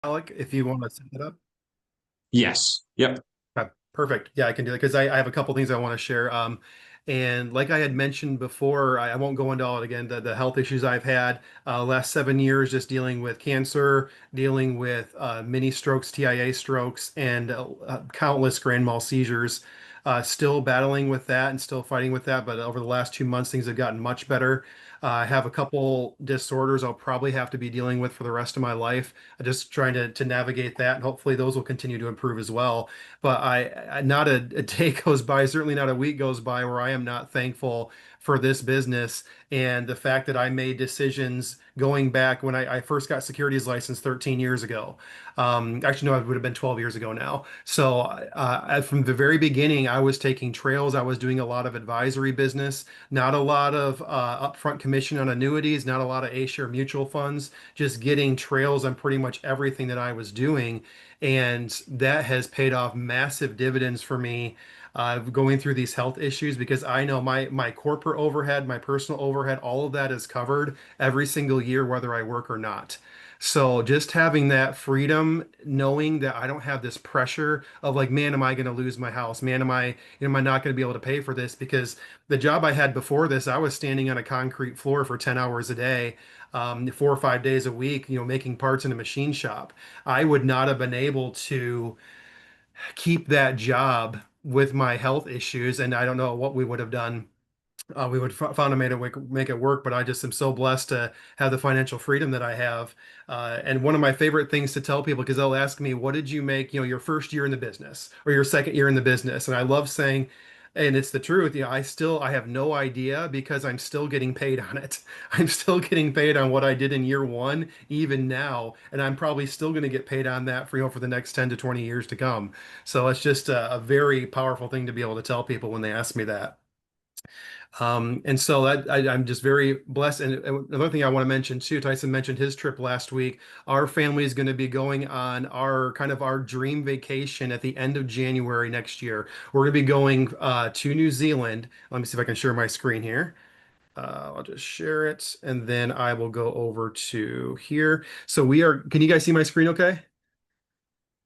Alec, if you want to set it up. Yes. Yep. Perfect. Yeah, I can do that because I have a couple things I want to share. And like I had mentioned before, I won't go into all it again, the health issues I've had last 7 years, just dealing with cancer, dealing with mini strokes, TIA strokes, and countless grand mal seizures. Still battling with that and still fighting with that. But over the last 2 months, things have gotten much better. I have a couple disorders I'll probably have to be dealing with for the rest of my life. I'm just trying to navigate that, and hopefully those will continue to improve as well. But not a day goes by, certainly not a week goes by where I am not thankful for this business and the fact that I made decisions going back when I first got securities license 13 years ago. Actually, no, it would have been 12 years ago now. So from the very beginning, I was taking trails. I was doing a lot of advisory business, not a lot of upfront commission on annuities, not a lot of A-share mutual funds, just getting trails on pretty much everything that I was doing. And that has paid off massive dividends for me going through these health issues because I know my corporate overhead, my personal overhead, all of that is covered every single year, whether I work or not. So just having that freedom, knowing that I don't have this pressure of like, man, am I going to lose my house? Man, am I not going to be able to pay for this? Because the job I had before this, I was standing on a concrete floor for 10 hours a day, 4 or 5 days a week, making parts in a machine shop. I would not have been able to keep that job with my health issues, and I don't know what we would have done. We would found a way to make it work, but I just am so blessed to have the financial freedom that I have. And one of my favorite things to tell people, because they'll ask me, "What did you make, your first year in the business or your second year in the business?" And I love saying, and it's the truth, I have no idea because I'm still getting paid on it. I'm still getting paid on what I did in year one, even now, and I'm probably still going to get paid on that for the next 10 to 20 years to come. So it's just a very powerful thing to be able to tell people when they ask me that. And so I'm just very blessed. And another thing I want to mention too, Tyson mentioned his trip last week. Our family is going to be going on our dream vacation at the end of January next year. We're going to be going to New Zealand. Let me see if I can share my screen here. I'll just share it, and then I will go over to here. So can you guys see my screen okay?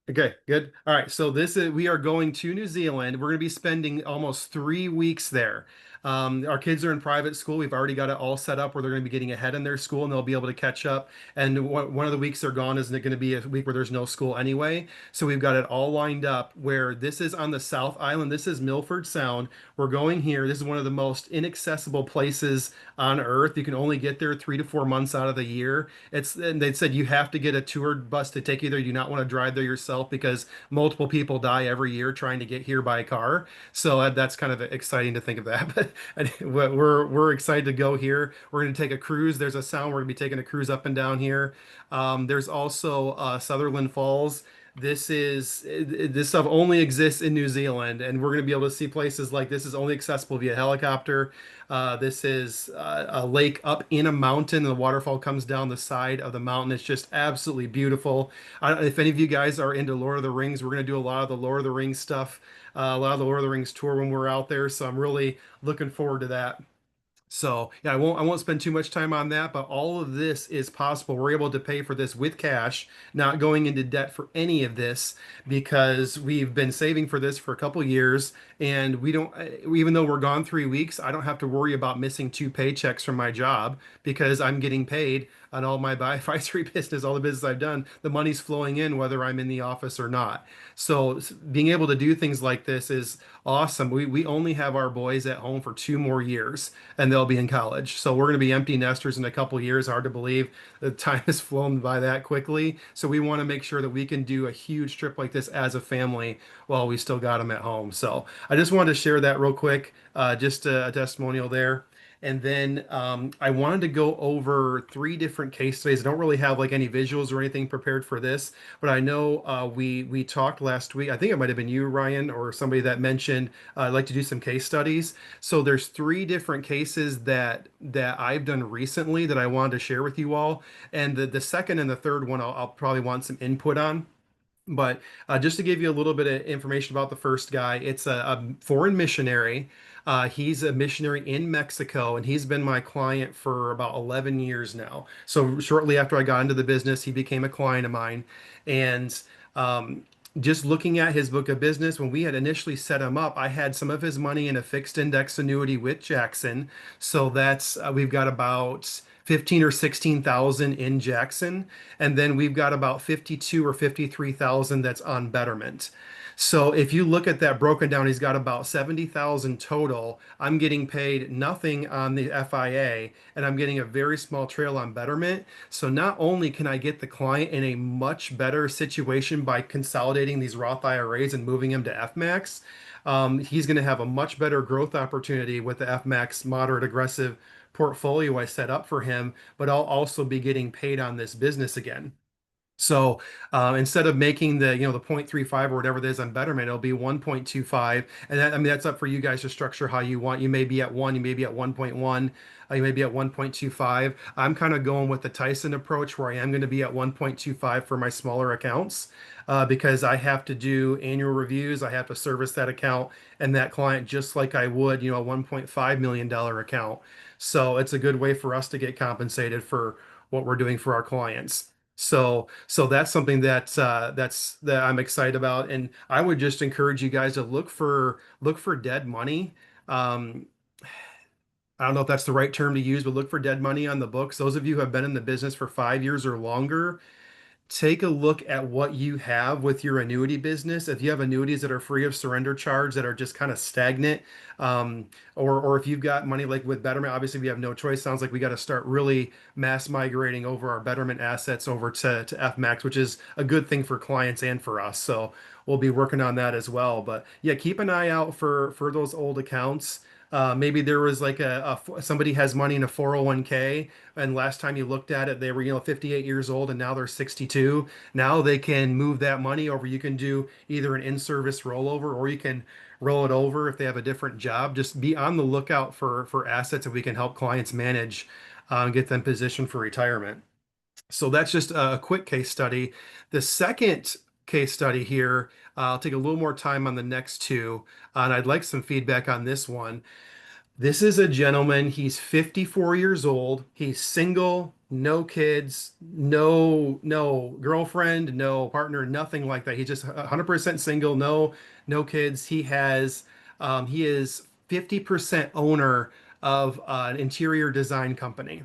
Okay, good. All right, so we are going to New Zealand. We're going to be spending almost 3 weeks there. Our kids are in private school. We've already got it all set up where they're going to be getting ahead in their school and they'll be able to catch up. And one of the weeks they're gone is going to be a week where there's no school anyway. So we've got it all lined up where this is on the South Island. This is Milford Sound. We're going here. This is one of the most inaccessible places on Earth. You can only get there 3 to 4 months out of the year. And they said you have to get a tour bus to take you there. You do not want to drive there yourself because multiple people die every year trying to get here by car. So that's kind of exciting to think of that. But we're excited to go here. We're going to take a cruise. There's a sound. We're going to be taking a cruise up and down here. There's also Sutherland Falls. This stuff only exists in New Zealand, and we're going to be able to see places like this is only accessible via helicopter. This is a lake up in a mountain, and the waterfall comes down the side of the mountain. It's just absolutely beautiful. If any of you guys are into Lord of the Rings, we're going to do a lot of the Lord of the Rings stuff, a lot of the Lord of the Rings tour when we're out there. So I'm really looking forward to that. So yeah, I won't spend too much time on that, but all of this is possible. We're able to pay for this with cash, not going into debt for any of this because we've been saving for this for a couple years, and we don't, even though we're gone 3 weeks, I don't have to worry about missing two paychecks from my job because I'm getting paid on all my advisory business, all the business I've done. The money's flowing in whether I'm in the office or not. So being able to do things like this is awesome. We only have our boys at home for 2 more years and they'll be in college. So we're going to be empty nesters in a couple years. Hard to believe the time has flown by that quickly. So we want to make sure that we can do a huge trip like this as a family while we still got them at home. So I just wanted to share that real quick, just a testimonial there. And then I wanted to go over three different case studies. I don't really have like any visuals or anything prepared for this, but I know we talked last week. I think it might have been you, Ryan, or somebody that mentioned I'd like to do some case studies. So there's three different cases that I've done recently that I wanted to share with you all. And the second and the third one I'll probably want some input on. But just to give you a little bit of information about the first guy, it's a foreign missionary. He's a missionary in Mexico, and he's been my client for about 11 years now. So shortly after I got into the business, he became a client of mine. And um, just looking at his book of business, when we had initially set him up, I had some of his money in a fixed index annuity with Jackson. So that's we've got about 15 or 16,000 in Jackson, and then we've got about 52 or 53,000 that's on Betterment. So if you look at that broken down, he's got about 70,000 total. I'm getting paid nothing on the FIA, and I'm getting a very small trail on Betterment. So not only can I get the client in a much better situation by consolidating these Roth IRAs and moving him to FMAX, he's going to have a much better growth opportunity with the FMAX moderate aggressive portfolio I set up for him, but I'll also be getting paid on this business again. So instead of making the 0.35 or whatever it is on Betterment, it'll be 1.25. And that, I mean, that's up for you guys to structure how you want. You may be at one, you may be at 1.1, you may be at 1.25. I'm kind of going with the Tyson approach where I am going to be at 1.25 for my smaller accounts because I have to do annual reviews. I have to service that account and that client just like I would, a $1.5 million account. So it's a good way for us to get compensated for what we're doing for our clients. So that's something that I'm excited about, and I would just encourage you guys to look for dead money. Um, I don't know if that's the right term to use, but look for dead money on the books. Those of you who have been in the business for 5 years or longer, take a look at what you have with your annuity business. If you have annuities that are free of surrender charge that are just kind of stagnant, or if you've got money like with Betterment, obviously we have no choice. Sounds like we got to start really mass migrating over our Betterment assets over to FMAX, which is a good thing for clients and for us. So we'll be working on that as well. But yeah, keep an eye out for those old accounts. Maybe there was like somebody has money in a 401k, and last time you looked at it, they were 58 years old, and now they're 62. Now they can move that money over. You can do either an in-service rollover, or you can roll it over if they have a different job. Just be on the lookout for assets that we can help clients manage, and get them positioned for retirement. So that's just a quick case study. The second case study here, I'll take a little more time on the next two, and I'd like some feedback on this one. This is a gentleman. He's 54 years old. He's single, no kids, no girlfriend, no partner, nothing like that. He's just 100% single, no kids. He is 50% owner of an interior design company.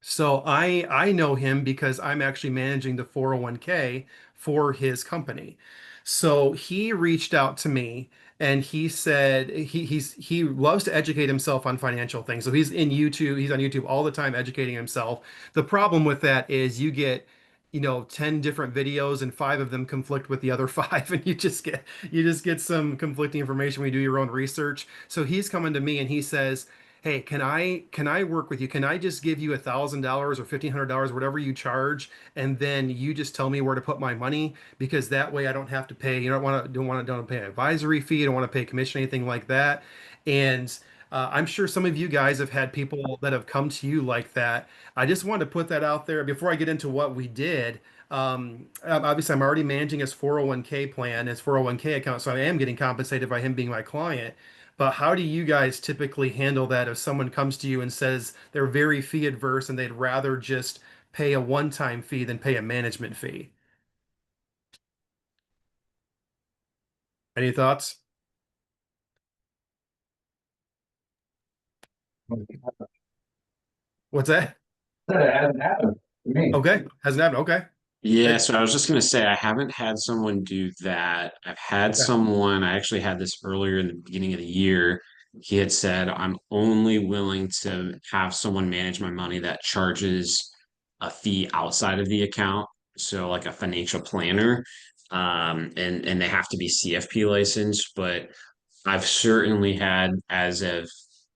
So I know him because I'm actually managing the 401k for his company. So he reached out to me and he said he loves to educate himself on financial things. So he's on YouTube all the time educating himself. The problem with that is you get 10 different videos and five of them conflict with the other five, and you just get some conflicting information when you do your own research. So he's coming to me and he says, hey, can I work with you? Can I just give you $1,000 or $1,500, whatever you charge, and then you just tell me where to put my money? Because that way I don't have to pay. You don't pay an advisory fee. You don't want to pay commission, anything like that. And I'm sure some of you guys have had people that have come to you like that. I just wanted to put that out there before I get into what we did. Obviously, I'm already managing his 401k plan, his 401k account, so I am getting compensated by him being my client. But how do you guys typically handle that if someone comes to you and says they're very fee adverse and they'd rather just pay a one-time fee than pay a management fee? Any thoughts? What's that? That hasn't happened to me. Okay, hasn't happened. Okay. Yeah, It, so I was just gonna say I haven't had someone do that. I've had okay. someone, I actually had this earlier in the beginning of the year. He had said, I'm only willing to have someone manage my money that charges a fee outside of the account. So like a financial planner. And they have to be CFP licensed, but I've certainly had, as of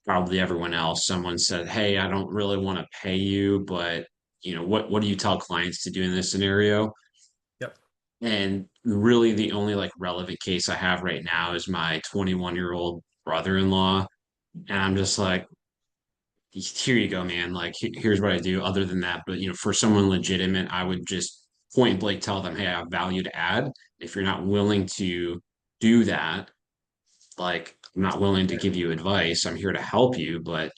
probably everyone else, someone said, "Hey, I don't really want to pay you, but what do you tell clients to do in this scenario?" Yep. And really, the only like relevant case I have right now is my 21-year-old brother-in-law, and I'm just like, "Here you go, man. Like, here's what I do." Other than that, but for someone legitimate, I would just point blank tell them, "Hey, I have value to add." if you're not willing to do that, like I'm not willing to give you advice. I'm here to help you, but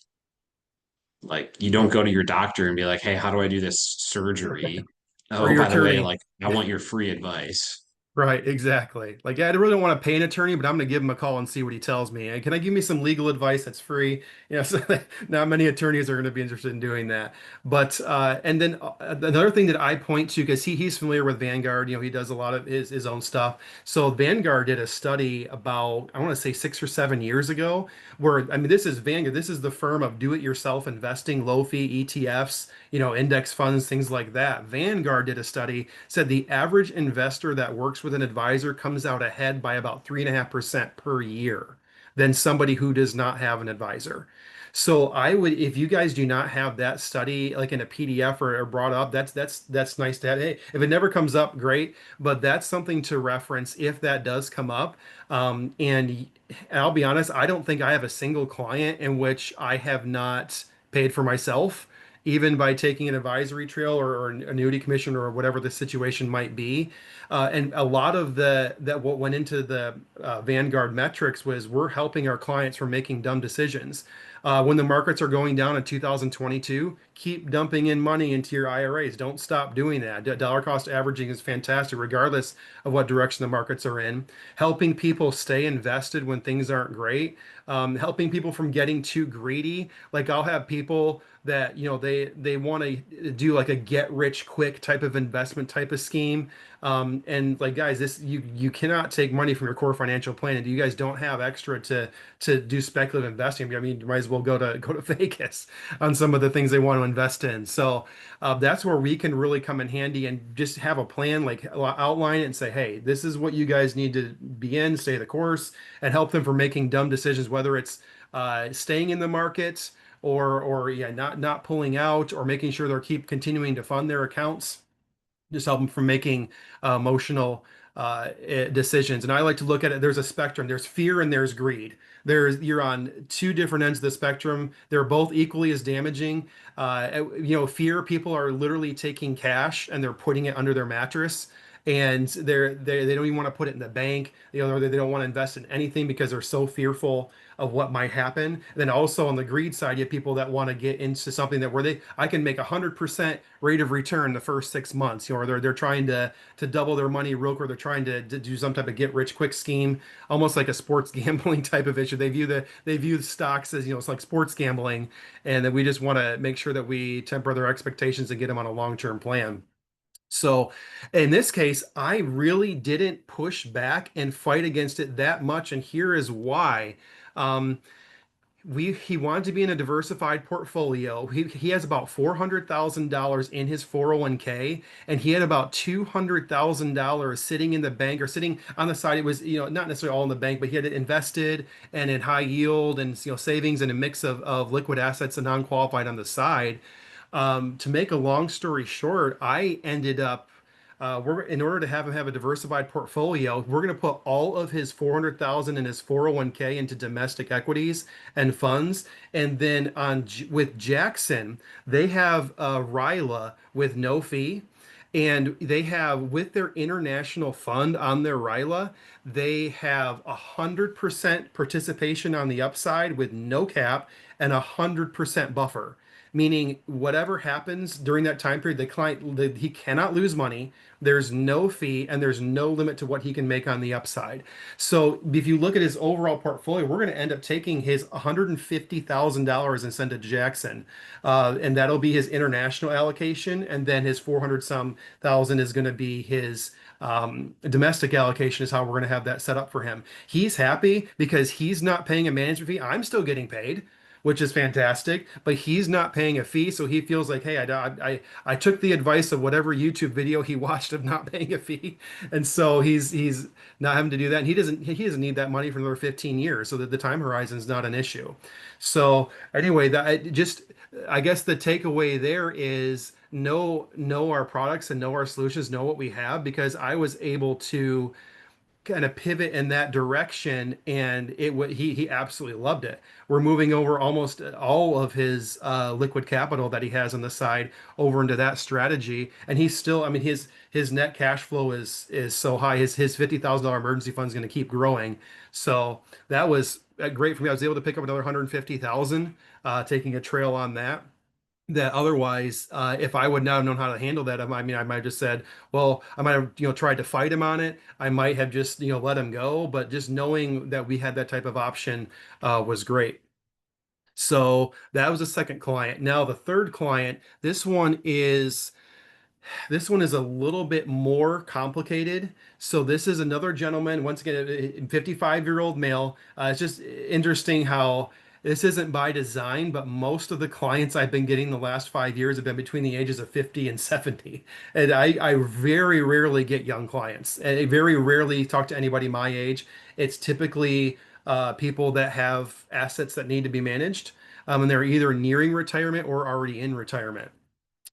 like you don't go to your doctor and be like, "Hey, how do I do this surgery?" Or Oh, your by the way, attorney. like I want your free advice. Right, exactly. Like, yeah, I really don't want to pay an attorney, but I'm going to give him a call and see what he tells me. And can I give me some legal advice that's free? You know, so not many attorneys are going to be interested in doing that. But and then another thing that I point to, because he's familiar with Vanguard, you know, he does a lot of his own stuff. So Vanguard did a study about, I want to say 6 or 7 years ago, where I mean, this is Vanguard, this is the firm of do-it-yourself investing, low fee ETFs, you know, index funds, things like that. Vanguard did a study, said the average investor that works with an advisor comes out ahead by about 3.5% per year than somebody who does not have an advisor. So I would, if you guys do not have that study like in a PDF or brought up, that's nice to have. Hey, if it never comes up, great, but that's something to reference if that does come up. And I'll be honest, I don't think I have a single client in which I have not paid for myself, even by taking an advisory trail or an annuity commission or whatever the situation might be. And a lot of that what went into the Vanguard metrics was we're helping our clients from making dumb decisions. When the markets are going down in 2022, keep dumping in money into your IRAs. Don't stop doing that. Dollar cost averaging is fantastic, regardless of what direction the markets are in. Helping people stay invested when things aren't great. Helping people from getting too greedy. Like I'll have people that you know they want to do like a get rich quick type of investment type of scheme. And like guys, this you cannot take money from your core financial plan, and you guys don't have extra to do speculative investing. I mean, you might as well go to Vegas on some of the things they want to invest in. So that's where we can really come in handy and just have a plan, like outline it and say, hey, this is what you guys need to be in, stay the course, and help them from making dumb decisions, whether it's staying in the market or yeah, not pulling out or making sure they're keep continuing to fund their accounts, just help them from making emotional decisions. And I like to look at it. There's a spectrum. There's fear and there's greed. You're on two different ends of the spectrum. They're both equally as damaging. You know, fear, people are literally taking cash and they're putting it under their mattress. And they don't even want to put it in the bank. You know, they don't want to invest in anything because they're so fearful of what might happen. Then also on the greed side, you have people that want to get into something that where I can make 100% rate of return the first 6 months, you know, or they're trying to double their money real quick. They're trying to do some type of get rich quick scheme, almost like a sports gambling type of issue. They view stocks as, you know, it's like sports gambling, and that we just want to make sure that we temper their expectations and get them on a long-term plan. So in this case, I really didn't push back and fight against it that much, and here is why. Um, he wanted to be in a diversified portfolio. He has about $400,000 in his 401k, and he had about $200,000 sitting in the bank or sitting on the side. It was, you know, not necessarily all in the bank, but he had it invested and in high yield and, you know, savings and a mix of liquid assets and non-qualified on the side. To make a long story short, I ended up we're in order to have him have a diversified portfolio, we're going to put all of his 400,000 in his 401k into domestic equities and funds, and then with Jackson, they have RILA with no fee. And they have with their international fund on their RILA, they have 100% participation on the upside with no cap and 100% buffer, meaning whatever happens during that time period, he cannot lose money. There's no fee and there's no limit to what he can make on the upside. So if you look at his overall portfolio, we're going to end up taking his $150,000 and send it to Jackson, and that'll be his international allocation, and then his 400 some thousand is going to be his domestic allocation is how we're going to have that set up for him. He's happy because he's not paying a management fee. I'm still getting paid, which is fantastic, but he's not paying a fee, so he feels like, hey, I took the advice of whatever YouTube video he watched of not paying a fee, and so he's not having to do that, and he doesn't need that money for another 15 years, so that the time horizon is not an issue. So anyway, I guess the takeaway there is know our products and know our solutions, know what we have, because I was able to kind of pivot in that direction, and he absolutely loved it. We're moving over almost all of his liquid capital that he has on the side over into that strategy, and he's still, I mean, his net cash flow is so high. His $50,000 emergency fund is going to keep growing. So that was great for me. I was able to pick up another 150,000, taking a trail on that. That otherwise, if I would not have known how to handle that, I mean, I might have just said, well, I might have, tried to fight him on it. I might have just, let him go. But just knowing that we had that type of option, was great. So that was the second client. Now the third client, this one is a little bit more complicated. So this is another gentleman, once again, a 55-year-old male. It's just interesting how this isn't by design, but most of the clients I've been getting the last 5 years have been between the ages of 50 and 70. And I very rarely get young clients. And I very rarely talk to anybody my age. It's typically people that have assets that need to be managed. And they're either nearing retirement or already in retirement.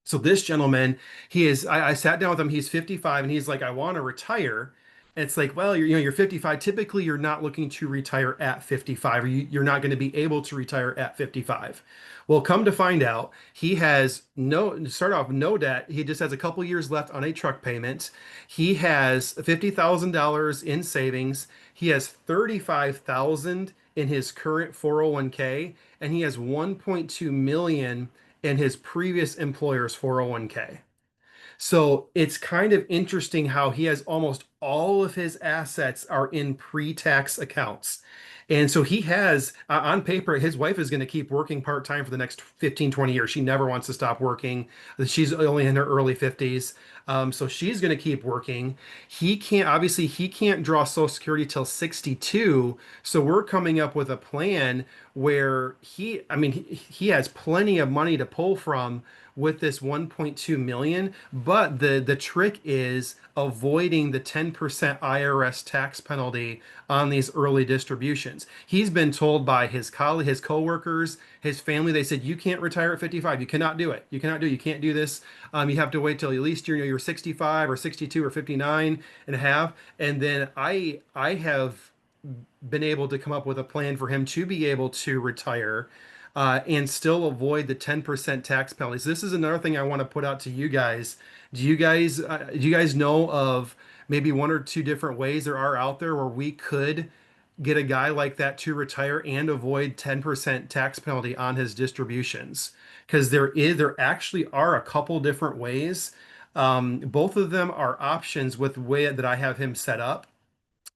So this gentleman, I sat down with him, he's 55 and he's like, I want to retire. And it's like, well, you're 55. Typically, you're not looking to retire at 55, or you're not going to be able to retire at 55. Well, come to find out, he has start off no debt. He just has a couple years left on a truck payment. He has $50,000 in savings. He has 35,000 in his current 401k, and he has 1.2 million in his previous employer's 401k. So it's kind of interesting how he has almost all of his assets are in pre-tax accounts. And so he has, on paper, his wife is going to keep working part-time for the next 15, 20 years. She never wants to stop working. She's only in her early 50s. So she's going to keep working. Obviously, he can't draw Social Security till 62. So we're coming up with a plan where I mean, he has plenty of money to pull from with this 1.2 million, but the trick is avoiding the 10% IRS tax penalty on these early distributions. He's been told by his coworkers, his family, they said, you can't retire at 55. You cannot do it. You cannot do it. You can't do this. You have to wait till at least you're 65 or 62 or 59 and a half. And then I have been able to come up with a plan for him to be able to retire, and still avoid the 10% tax penalties. This is another thing I want to put out to you guys. Do you guys know of maybe one or two different ways there are out there where we could get a guy like that to retire and avoid 10% tax penalty on his distributions? Because there actually are a couple different ways. Both of them are options with the way that I have him set up.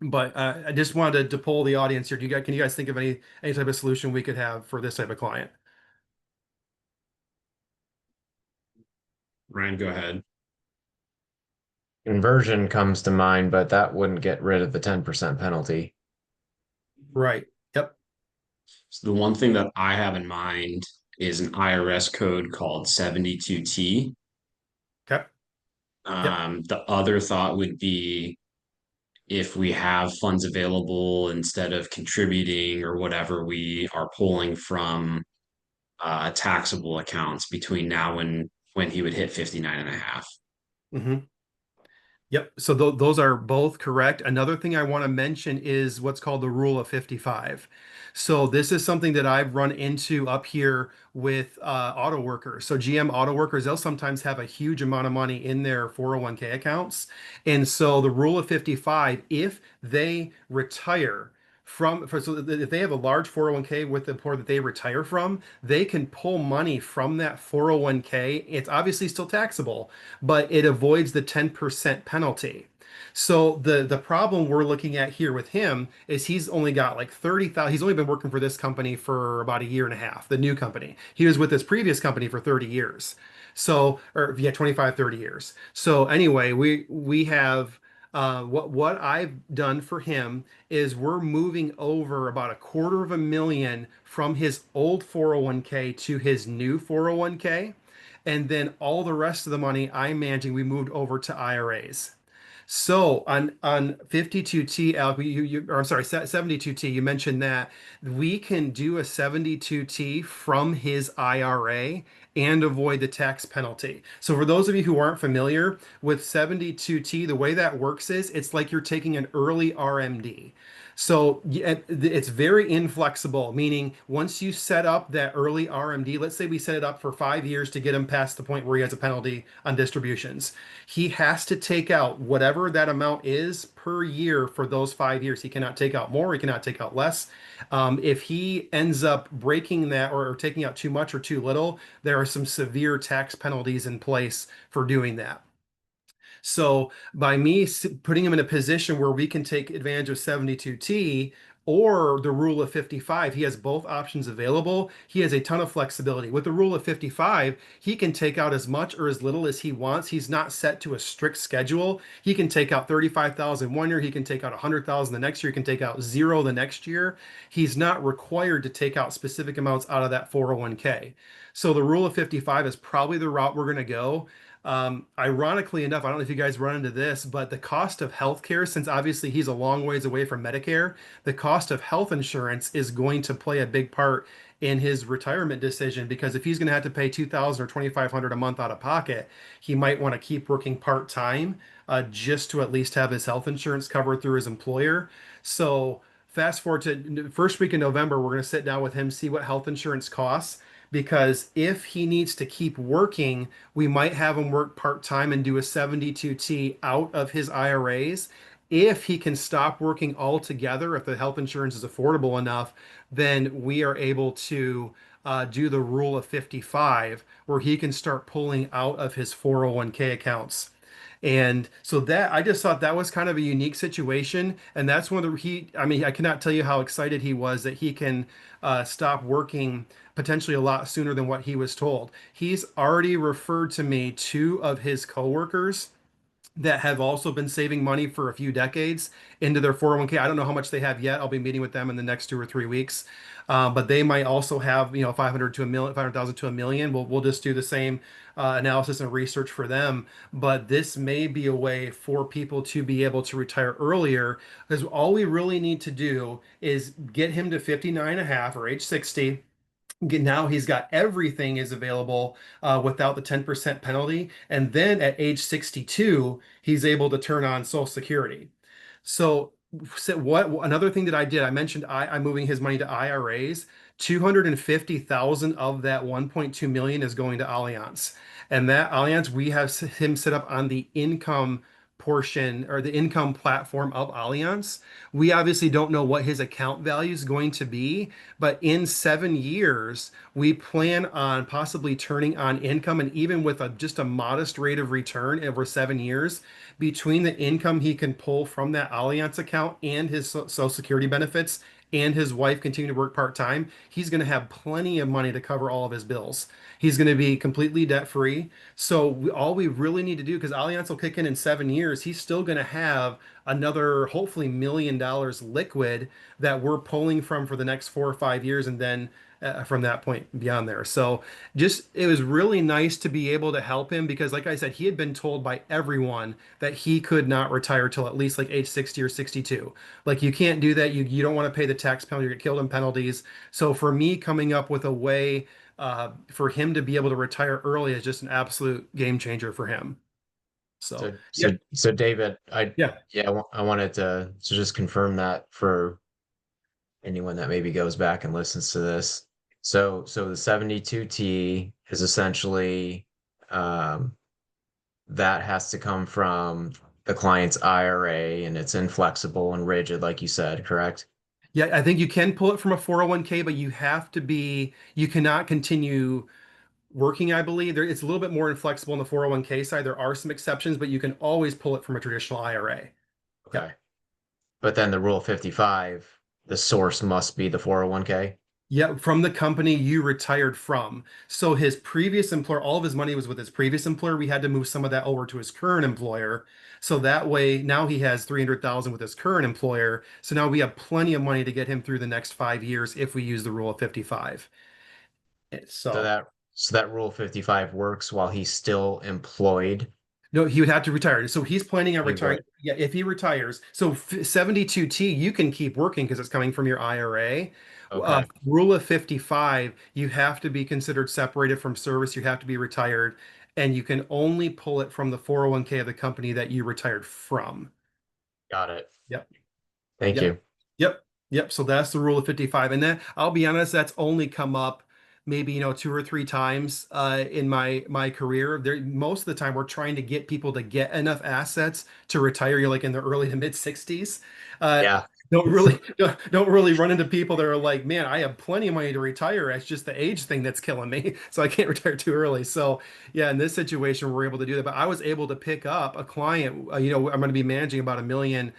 But I just wanted to poll the audience here. Can you guys think of any type of solution we could have for this type of client? Ryan, go ahead. Conversion comes to mind, but that wouldn't get rid of the 10% penalty. Right. Yep. So the one thing that I have in mind is an IRS code called 72T. Okay. Yep. The other thought would be if we have funds available instead of contributing or whatever, we are pulling from taxable accounts between now and when he would hit 59 and a half. Hmm. Yep. So those are both correct. Another thing I want to mention is what's called the rule of 55. So this is something that I've run into up here with auto workers. So GM auto workers, they'll sometimes have a huge amount of money in their 401k accounts. And so the rule of 55, if they retire if they have a large 401k with the employer that they retire from, they can pull money from that 401k. It's obviously still taxable, but it avoids the 10% penalty. So the problem we're looking at here with him is he's only got like 30,000. He's only been working for this company for about a year and a half, the new company. He was with his previous company for 30 years. So, or yeah, 25, 30 years. So anyway, we have what I've done for him is we're moving over about 250,000 from his old 401k to his new 401k. And then all the rest of the money I'm managing, we moved over to IRAs. So on 52T, Alec, or I'm sorry, 72T, you mentioned that we can do a 72T from his IRA and avoid the tax penalty. So for those of you who aren't familiar with 72T, the way that works is it's like you're taking an early RMD. So it's very inflexible, meaning once you set up that early RMD, let's say we set it up for 5 years to get him past the point where he has a penalty on distributions. He has to take out whatever that amount is per year for those 5 years. He cannot take out more, he cannot take out less. If he ends up breaking that or taking out too much or too little, there are some severe tax penalties in place for doing that. So by me putting him in a position where we can take advantage of 72T or the rule of 55, he has both options available. He has a ton of flexibility. With the rule of 55, he can take out as much or as little as he wants. He's not set to a strict schedule. He can take out 35,000 one year, he can take out 100,000 the next year, he can take out zero the next year. He's not required to take out specific amounts out of that 401k. So the rule of 55 is probably the route we're going to go. Ironically enough, I don't know if you guys run into this, but the cost of healthcare, since obviously he's a long ways away from Medicare, the cost of health insurance is going to play a big part in his retirement decision because if he's going to have to pay 2,000 or 2,500 a month out of pocket, he might want to keep working part-time just to at least have his health insurance covered through his employer. So fast forward to first week in November, we're going to sit down with him, see what health insurance costs. Because if he needs to keep working, we might have him work part-time and do a 72T out of his IRAs. If he can stop working altogether, if the health insurance is affordable enough, then we are able to do the rule of 55, where he can start pulling out of his 401k accounts. And so that I just thought that was kind of a unique situation. And that's one of the I mean, I cannot tell you how excited he was that he can stop working potentially a lot sooner than what he was told. He's already referred to me two of his coworkers that have also been saving money for a few decades into their 401k. I don't know how much they have yet. I'll be meeting with them in the next 2 or 3 weeks. But they might also have, 500 to a million, 500,000 to a million. We'll just do the same analysis and research for them. But this may be a way for people to be able to retire earlier because all we really need to do is get him to 59 and a half or age 60. Now he's got everything is available without the 10% penalty. And then at age 62, he's able to turn on Social Security. So what another thing that I did, I mentioned I'm moving his money to IRAs. 250,000 of that 1.2 million is going to Allianz. And that Allianz, we have him set up on the income portion or the income platform of Allianz. We obviously don't know what his account value is going to be, but in 7 years, we plan on possibly turning on income and even with just a modest rate of return over 7 years, between the income he can pull from that Allianz account and his Social Security benefits and his wife continue to work part-time, he's going to have plenty of money to cover all of his bills. He's going to be completely debt-free. So all we really need to do, because Allianz will kick in 7 years, he's still going to have another hopefully $1 million liquid that we're pulling from for the next 4 or 5 years, and then from that point beyond there. So just it was really nice to be able to help him because, like I said, he had been told by everyone that he could not retire till at least like age 60 or 62. Like you can't do that. You don't want to pay the tax penalty, you get killed in penalties. So for me, coming up with a way for him to be able to retire early is just an absolute game changer for him. So So, yeah, so David, yeah. I wanted to just confirm that for anyone that maybe goes back and listens to this. So the 72T is essentially, um, that has to come from the client's IRA and it's inflexible and rigid, like you said, correct? Yeah, I think you can pull it from a 401k, but you cannot continue working, I believe. It's a little bit more inflexible on the 401k side. There are some exceptions, but you can always pull it from a traditional IRA. Okay. Yep. But then the rule 55, the source must be the 401k. Yeah, from the company you retired from. So his previous employer, all of his money was with his previous employer. We had to move some of that over to his current employer. So that way now he has 300,000 with his current employer. So now we have plenty of money to get him through the next 5 years if we use the rule of 55. So So that so that rule 55 works while he's still employed. No, he would have to retire. So he's planning on He retiring. would. Yeah, if he retires, so 72T, you can keep working because it's coming from your IRA. Okay. Rule of 55, you have to be considered separated from service. You have to be retired, and you can only pull it from the 401k of the company that you retired from. Got it. Yep. Thank Yep. you. Yep. Yep. So that's the rule of 55. And then I'll be honest, that's only come up maybe, two or three times in my career. There, most of the time we're trying to get people to get enough assets to retire. You're like in the early to mid 60s. Uh, Yeah. don't really run into people that are like, man, I have plenty of money to retire. It's just the age thing that's killing me. So I can't retire too early. So yeah, in this situation, we're able to do that. But I was able to pick up a client. I'm going to be managing about $1 million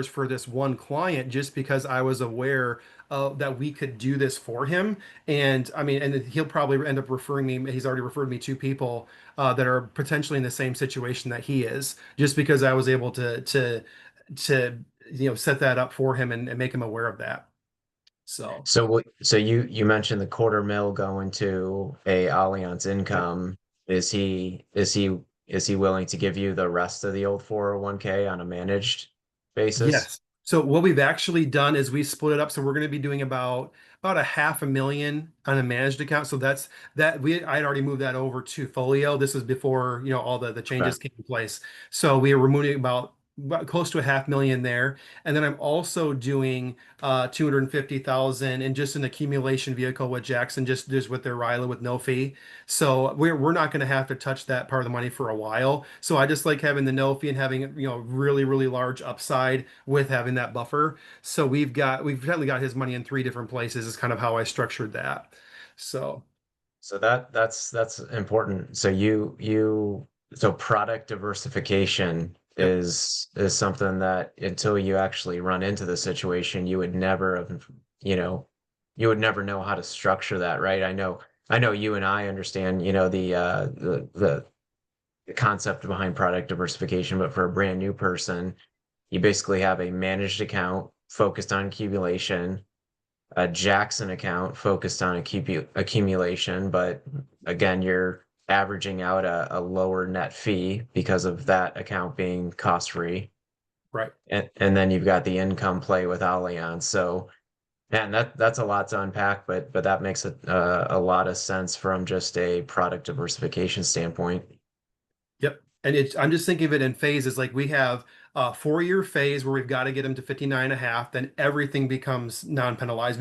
for this one client just because I was aware that we could do this for him. And I mean, and he'll probably end up referring me. He's already referred me to people that are potentially in the same situation that he is, just because I was able to set that up for him and make him aware of that. So So you mentioned the quarter mil going to a Allianz yep. income. Is he willing to give you the rest of the old 401k on a managed basis? Yes. So what we've actually done is we split it up. So we're going to be doing about a 500,000 on a managed account. So that's that we I'd already moved that over to Folio. This was before, all the Okay. changes came in place. So we are removing about close to a 500,000 there. And then I'm also doing 250,000 in just an accumulation vehicle with Jackson, just with their RILA with no fee. So we're not going to have to touch that part of the money for a while. So I just like having the no fee and having really really large upside with having that buffer. So we've definitely got his money in three different places is kind of how I structured that. So So that's important. So product diversification yep. is something that until you actually run into the situation, you would never have, you know, you would never know how to structure that, right? I know you and I understand, the concept behind product diversification, but for a brand new person, you basically have a managed account focused on accumulation, a Jackson account focused on accumulation, but again, you're averaging out a lower net fee because of that account being cost free. Right. And then you've got the income play with Allianz. So, man, that's a lot to unpack, but that makes it a lot of sense from just a product diversification standpoint. Yep. And I'm just thinking of it in phases. Like we have a 4-year phase where we've got to get him to 59 and a half. Then everything becomes non-penalized.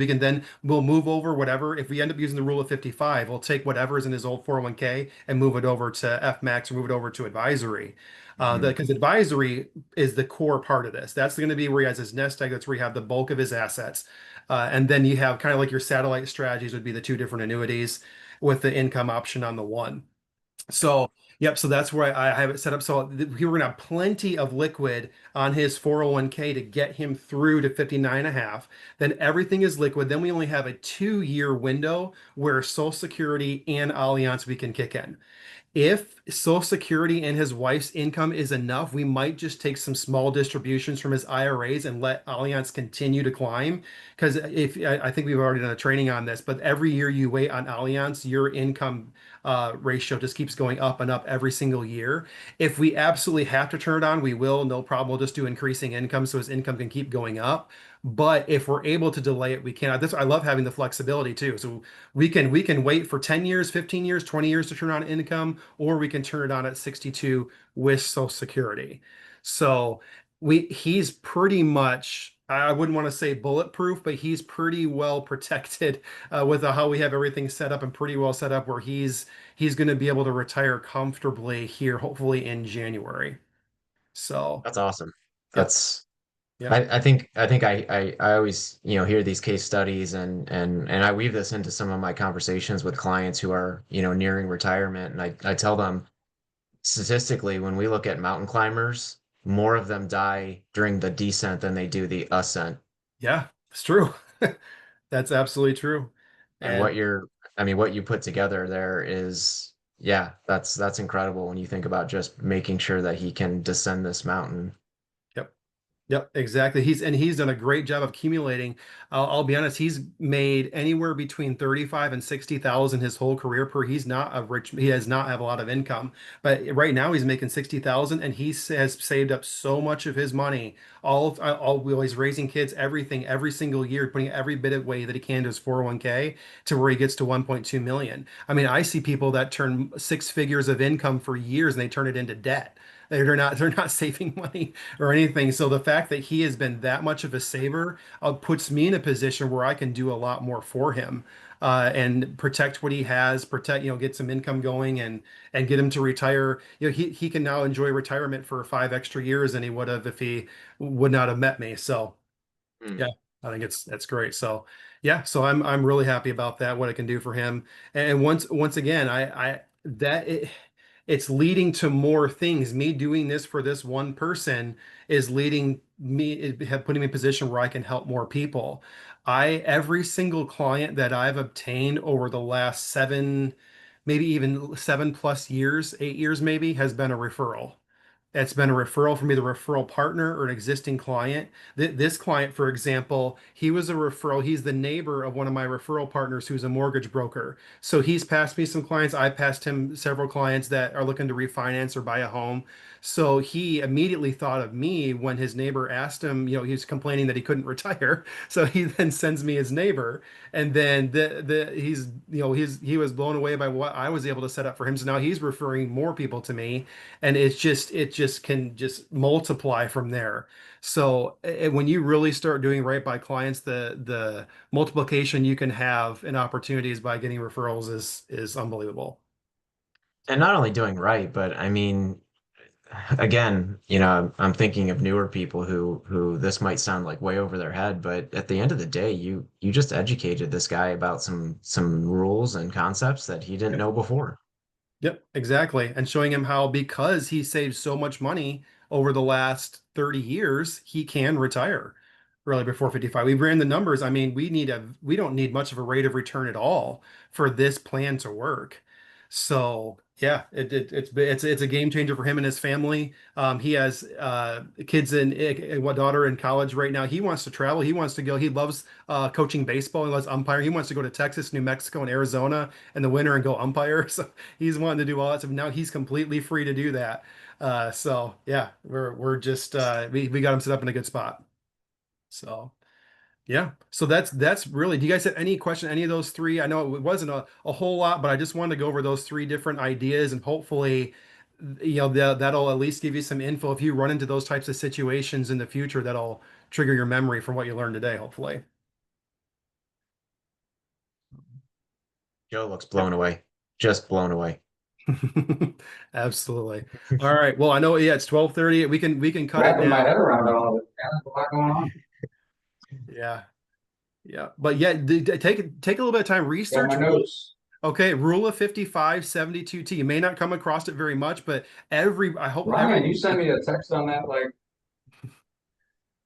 We'll move over whatever. If we end up using the rule of 55, we'll take whatever's in his old 401k and move it over to F max or move it over to advisory. Mhm. Because advisory is the core part of this. That's going to be where he has his nest egg. That's where you have the bulk of his assets. And then you have kind of like your satellite strategies would be the two different annuities with the income option on the one. So, yep. So that's where I have it set up. So we were going to have plenty of liquid on his 401k to get him through to 59 and a half. Then everything is liquid. Then we only have a 2-year window where Social Security and Allianz we can kick in. If Social Security and his wife's income is enough, we might just take some small distributions from his IRAs and let Allianz continue to climb. Because if I think we've already done a training on this, but every year you wait on Allianz, your income ratio just keeps going up and up every single year. If we absolutely have to turn it on, we will, no problem. We'll just do increasing income so his income can keep going up. But if we're able to delay it, we can. This I love having the flexibility too. So we can wait for 10 years, 15 years, 20 years to turn on income, or we can turn it on at 62 with Social Security. So he's pretty much, I wouldn't want to say bulletproof, but he's pretty well protected with how we have everything set up and pretty well set up where he's going to be able to retire comfortably here, hopefully in January. So, That's awesome. yep, That's yep, I always, hear these case studies and I weave this into some of my conversations with clients who are, nearing retirement. And I tell them statistically, when we look at mountain climbers, more of them die during the descent than they do the ascent. yeah, it's true. That's absolutely true. And And what you put together there is, yeah, that's incredible when you think about just making sure that he can descend this mountain. yep. Yep, exactly. He's done a great job of accumulating. I'll be honest, he's made anywhere between 35 and 60,000 his whole career per. He's not a rich, he does not have a lot of income, but right now he's making 60,000 and has saved up so much of his money. While he's raising kids, everything, every single year, putting every bit of way that he can to his 401k to where he gets to 1.2 million. I mean, I see people that turn six figures of income for years and they turn it into debt. They're not saving money or anything. So the fact that he has been that much of a saver puts me in a position where I can do a lot more for him and protect what he has, get some income going and get him to retire. He can now enjoy retirement for 5 extra years than he would have if he would not have met me. So Hmm. yeah, I think that's great. So yeah, so I'm really happy about that, what it can do for him. And once again, it's leading to more things. Me doing this for this one person is leading me, putting me in a position where I can help more people. Every single client that I've obtained over the last maybe even 7+ years, 8 years maybe, has been a referral. It's been a referral from either a referral partner or an existing client. This client, for example, he was a referral. He's the neighbor of one of my referral partners who's a mortgage broker. So he's passed me some clients. I passed him several clients that are looking to refinance or buy a home. So he immediately thought of me when his neighbor asked him, he was complaining that he couldn't retire. So he then sends me his neighbor. And then he was blown away by what I was able to set up for him. So now he's referring more people to me and it just can just multiply from there. So when you really start doing right by clients, the multiplication you can have in opportunities by getting referrals is unbelievable. And not only doing right, but I mean, again, I'm thinking of newer people who this might sound like way over their head, but at the end of the day, you just educated this guy about some rules and concepts that he didn't Yep. know before. Yep, exactly. And showing him how because he saved so much money over the last 30 years, he can retire really before 55. We ran the numbers. I mean, we don't need much of a rate of return at all for this plan to work. So yeah, it's a game changer for him and his family. He has kids and what daughter in college right now. He wants to travel. He wants to go. He loves coaching baseball. He loves umpiring. He wants to go to Texas, New Mexico, and Arizona in the winter and go umpire. So he's wanting to do all that stuff. Now he's completely free to do that. So yeah, we're just we got him set up in a good spot. So yeah, so that's really. Do you guys have any question? Any of those three? I know it wasn't a whole lot, but I just wanted to go over those three different ideas, and hopefully, that'll at least give you some info if you run into those types of situations in the future. That'll trigger your memory from what you learned today. Hopefully. Joe looks blown Yep. away, just blown away. Absolutely. All right. Well, I know. Yeah, it's 12:30. We can cut it Wrapping my now. head around all of it. Yeah, there's a lot going on. Yeah. Yeah. But yeah, take a little bit of time. Got my Research. notes. Okay, rule of 55, 72T. You may not come across it very much, but I hope Ryan, you sent me a text on that like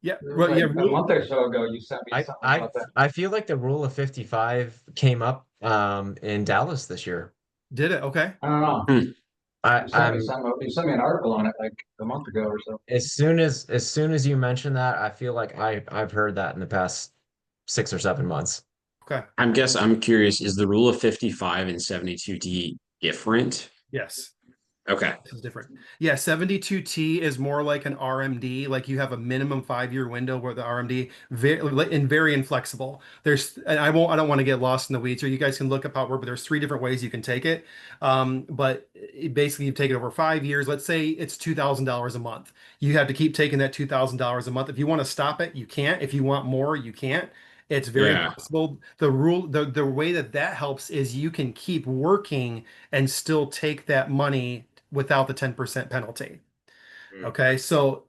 yeah, it was well, yeah, like a month or so ago. You sent me I something I about that. I feel like the rule of 55 came up in Dallas this year. did it. Okay. I don't know. Hmm. I, You sent me I'm something. You sent me an article on it like a month ago or so. as soon as you mention that, I feel like I've heard that in the past 6 or 7 months. Okay. I'm curious, is the rule of 55 and 72D different? Yes. Okay. This is different. Yeah, 72T is more like an RMD, like you have a minimum 5 year window where the RMD very inflexible. And I don't want to get lost in the weeds here. You guys can look up how it works, but there's three different ways you can take it. But basically you take it over 5 years. Let's say it's $2,000 a month. You have to keep taking that $2,000 a month. If you want to stop it, you can't. If you want more, you can't. It's very Yeah. inflexible. The way that helps is you can keep working and still take that money without the 10% penalty. Mm. Okay, so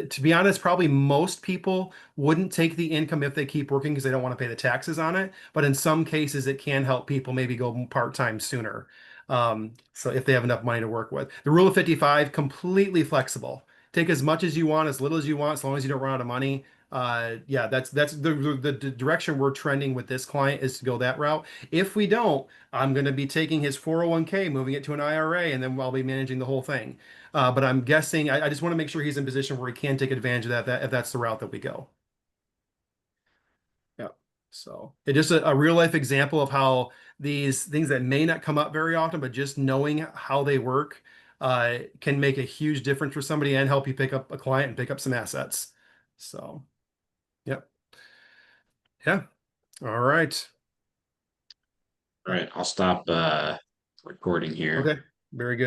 to be honest, probably most people wouldn't take the income if they keep working because they don't want to pay the taxes on it. But in some cases, it can help people maybe go part-time sooner. So if they have enough money to work with. The rule of 55, completely flexible. Take as much as you want, as little as you want, as long as you don't run out of money. Yeah, that's the direction we're trending with this client is to go that route. If we don't, I'm going to be taking his 401k, moving it to an IRA, and then I'll be managing the whole thing. But I'm guessing I just want to make sure he's in position where he can take advantage of that, if that's the route that we go. Yeah. So it just a real life example of how these things that may not come up very often, but just knowing how they work can make a huge difference for somebody and help you pick up a client and pick up some assets. So, yep. Yeah. All right. All right, I'll stop recording here. Okay. Very good.